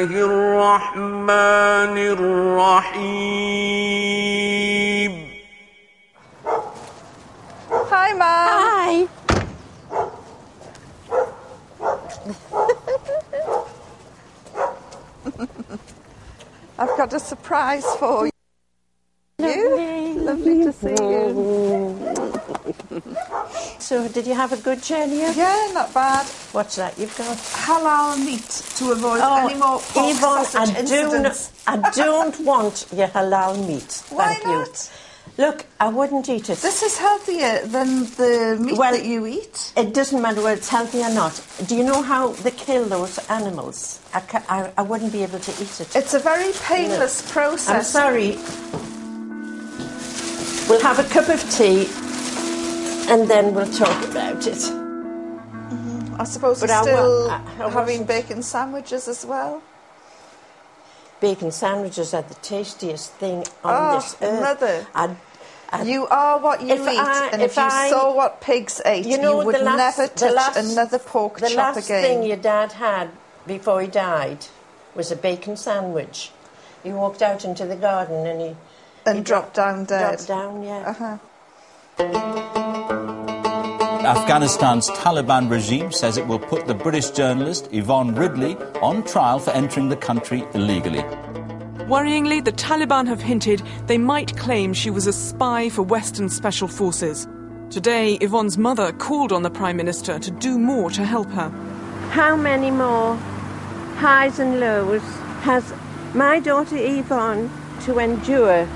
الرحمن الرحيم. Hi, Mum. Hi. I've got a surprise for you. Lovely to see you. So, did you have a good journey? Yeah, not bad. What's that you've got? Halal meat to avoid any more pork Yvonne, sausage incidents. I don't want your halal meat. Why Thank not? you. Look, I wouldn't eat it. This is healthier than the meat that you eat. It doesn't matter whether it's healthy or not. Do you know how they kill those animals? I wouldn't be able to eat it. It's a very painless process. I'm sorry. We'll have a cup of tea and then we'll talk about it. I suppose you're still having bacon sandwiches as well. Bacon sandwiches are the tastiest thing on this earth. Mother, you are what you eat, and if you saw what pigs ate, you would never touch another pork chop again. The last thing your dad had before he died was a bacon sandwich. He walked out into the garden and he dropped down dead. Dropped down, yeah. Afghanistan's Taliban regime says it will put the British journalist Ivon Ridli on trial for entering the country illegally. Worryingly, the Taliban have hinted they might claim she was a spy for Western special forces. Today, Yvonne's mother called on the Prime Minister to do more to help her. How many more highs and lows has my daughter Yvonne to endure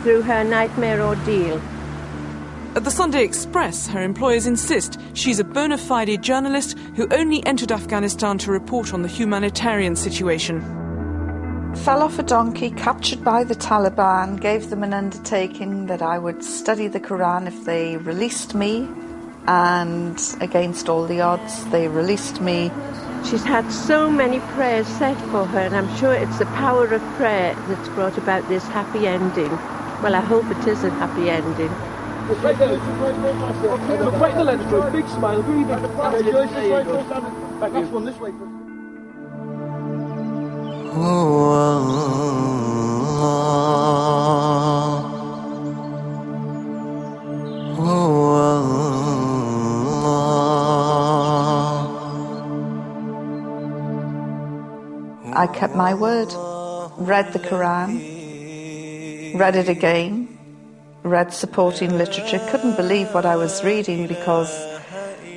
through her nightmare ordeal? At the Sunday Express, her employers insist she's a bona fide journalist who only entered Afghanistan to report on the humanitarian situation. Fell off a donkey, captured by the Taliban, gave them an undertaking that I would study the Quran if they released me, and against all the odds, they released me. She's had so many prayers said for her, and I'm sure it's the power of prayer that's brought about this happy ending. Well, I hope it is a happy ending. Right there. Right the lens through. Big smile. Really big. Next one this way. I kept my word. Read the Quran. Read it again. Read supporting literature, couldn't believe what I was reading because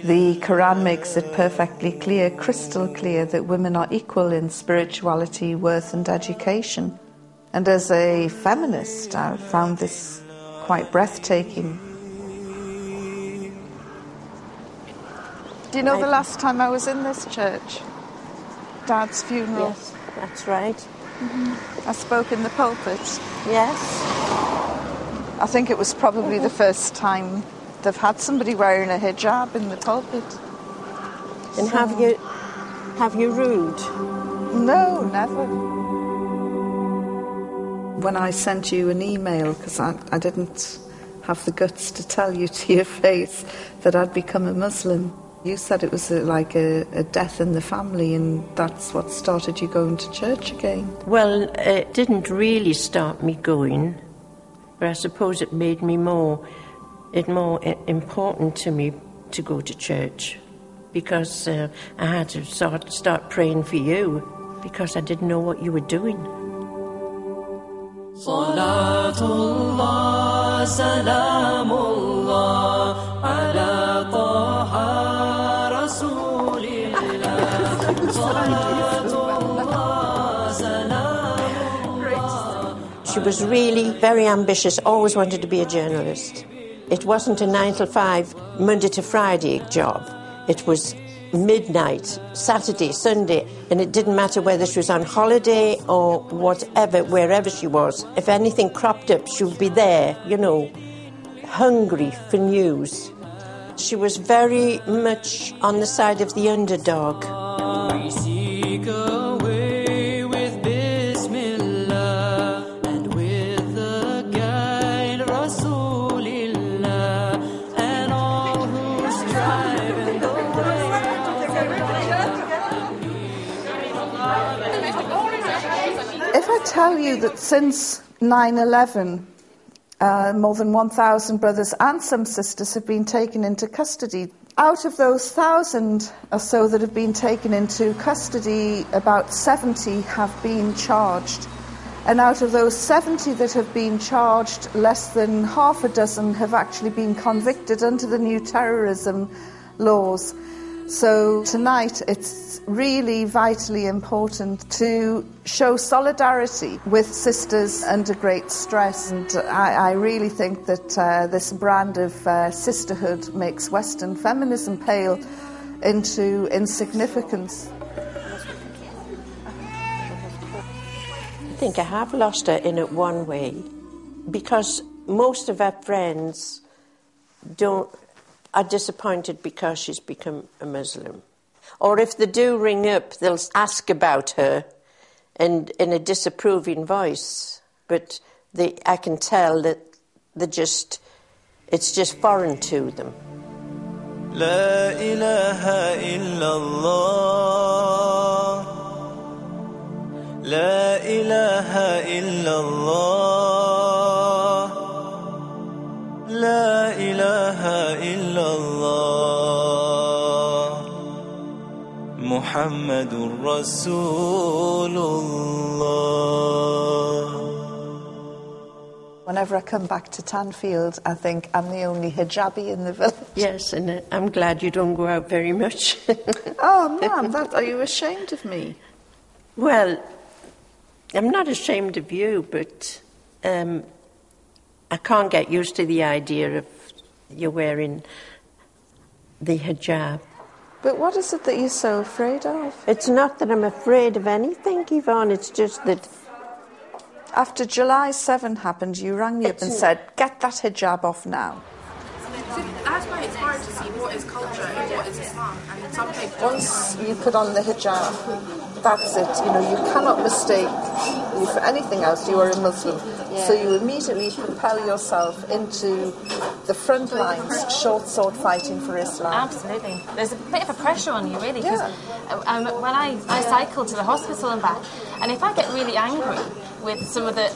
the Quran makes it perfectly clear, crystal clear, that women are equal in spirituality, worth and education. And as a feminist, I found this quite breathtaking. Do you know the last time I was in this church? Dad's funeral. Yes, that's right. I spoke in the pulpit. Yes. I think it was probably the first time they've had somebody wearing a hijab in the pulpit. And have you rude? No, never. When I sent you an email, because I didn't have the guts to tell you to your face that I'd become a Muslim, you said it was like a death in the family, and that's what started you going to church again. Well, it didn't really start me going. But I suppose it made me more important to me to go to church, because I had to start praying for you, because I didn't know what you were doing. Salatullah, salamullah, ala taha rasulillah. She was really very ambitious, always wanted to be a journalist. It wasn't a 9 to 5, Monday to Friday job. It was midnight, Saturday, Sunday, and it didn't matter whether she was on holiday or whatever, wherever she was. If anything cropped up, she would be there, hungry for news. She was very much on the side of the underdog. tell you that since 9/11, more than 1,000 brothers and some sisters have been taken into custody. Out of those 1,000 or so that have been taken into custody, about 70 have been charged. And out of those 70 that have been charged, less than half a dozen have actually been convicted under the new terrorism laws. So tonight it's really vitally important to show solidarity with sisters under great stress. And I really think that this brand of sisterhood makes Western feminism pale into insignificance. I think I have lost her in it one way, because most of her friends are disappointed because she's become a Muslim. Or if they do ring up, they'll ask about her and in a disapproving voice. But I can tell that it's just foreign to them. La ilaha illallah, La ilaha illallah, La ilaha illallah, Muhammadur Rasulullah. Whenever I come back to Tanfield, I think I'm the only hijabi in the village. Yes, and I'm glad you don't go out very much. Oh, ma'am, are you ashamed of me? Well, I'm not ashamed of you, but I can't get used to the idea of you wearing the hijab. But what is it that you're so afraid of? It's not that I'm afraid of anything, Yvonne, it's just that... After July 7 happened, you rang me up and said, get that hijab off now. So that's why it's hard to see what is culture and what is Islam. And some people... Once you put on the hijab, that's it. You know, you cannot mistake you for anything else. You are a Muslim. Yeah. So you immediately propel yourself into the front lines, short sword fighting for Islam. Absolutely. There's a bit of a pressure on you, really, because when I cycle to the hospital and back, and if I get really angry with some of the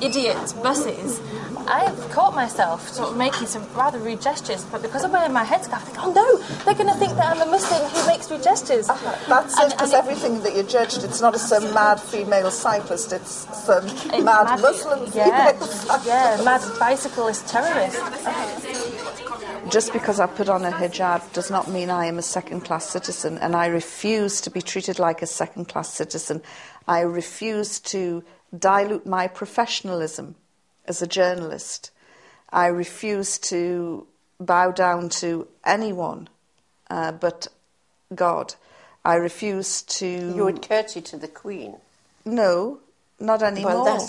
idiot buses, I have caught myself sort of making some rather rude gestures, but because I'm wearing my headscarf, I think, oh no, they're going to think that I'm a Muslim who makes rude gestures. That's it, because everything that you're judged, it's not some mad female cyclist, it's some mad Muslim female cyclist. Yeah, mad bicyclist terrorist. Just because I put on a hijab does not mean I am a second-class citizen, and I refuse to be treated like a second-class citizen. I refuse to dilute my professionalism as a journalist. I refuse to bow down to anyone but God. I refuse to... You would curtsy to the Queen? No, not anymore.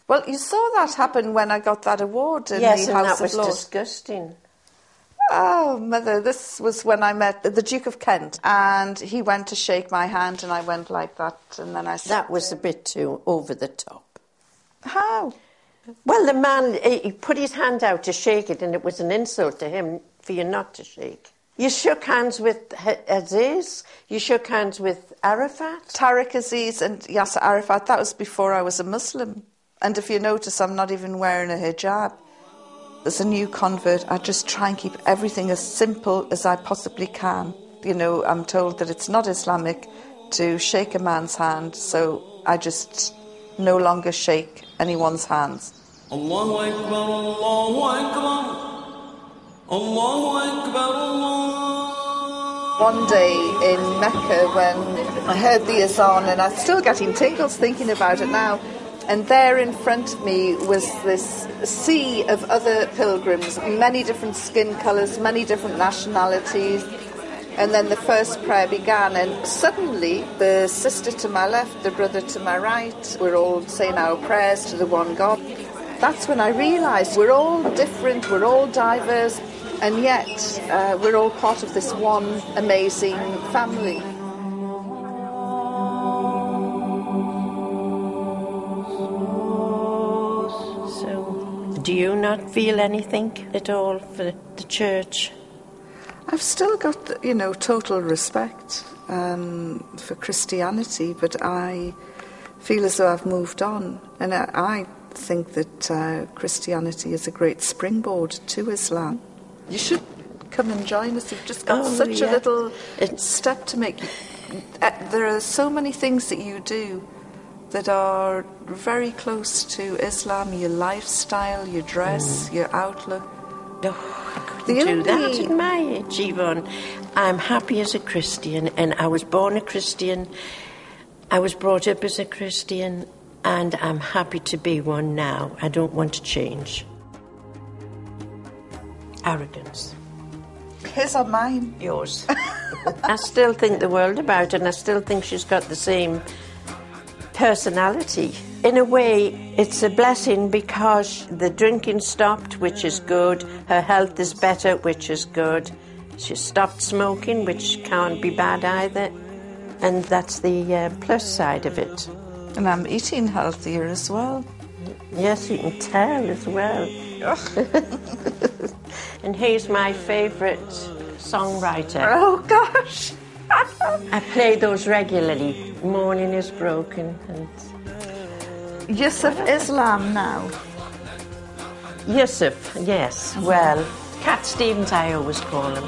Well, you saw that happen when I got that award in the House of Lords. Yes, and that was disgusting. Oh, Mother, this was when I met the Duke of Kent, and he went to shake my hand, and I went like that, and then I said... That was a bit too over the top. How? Well, the man, he put his hand out to shake it, and it was an insult to him for you not to shake. You shook hands with Aziz, you shook hands with Arafat. Tariq Aziz and Yasser Arafat, that was before I was a Muslim. And if you notice, I'm not even wearing a hijab. As a new convert, I just try and keep everything as simple as I possibly can. You know, I'm told that it's not Islamic to shake a man's hand, so I just no longer shake anyone's hands. Allahu Akbar, Allahu Akbar, Allahu Akbar, Allah. One day in Mecca when I heard the azan, and I'm still getting tingles thinking about it now, and there in front of me was this sea of other pilgrims, many different skin colours, many different nationalities. And then the first prayer began, and suddenly the sister to my left, the brother to my right, we're all saying our prayers to the one God. That's when I realised we're all different, we're all diverse, and yet we're all part of this one amazing family. Do you not feel anything at all for the church? I've still got, you know, total respect for Christianity, but I feel as though I've moved on. And I think that Christianity is a great springboard to Islam. You should come and join us. You've just got such a little step to make. There are so many things that you do that are very close to Islam, your lifestyle, your dress, your outlook. I couldn't do that at my age, Ivon. I'm happy as a Christian, and I was born a Christian. I was brought up as a Christian, and I'm happy to be one now. I don't want to change. Arrogance. His or mine? Yours. I still think the world about her, and I still think she's got the same personality. In a way, it's a blessing because the drinking stopped, which is good. Her health is better, which is good. She stopped smoking, which can't be bad either. And that's the plus side of it. And I'm eating healthier as well. Yes, you can tell as well. And he's my favourite songwriter. Oh, gosh. I play those regularly. Morning is broken. And Yusuf Islam now. Yusuf, yes. Well, Cat Stevens I always call him.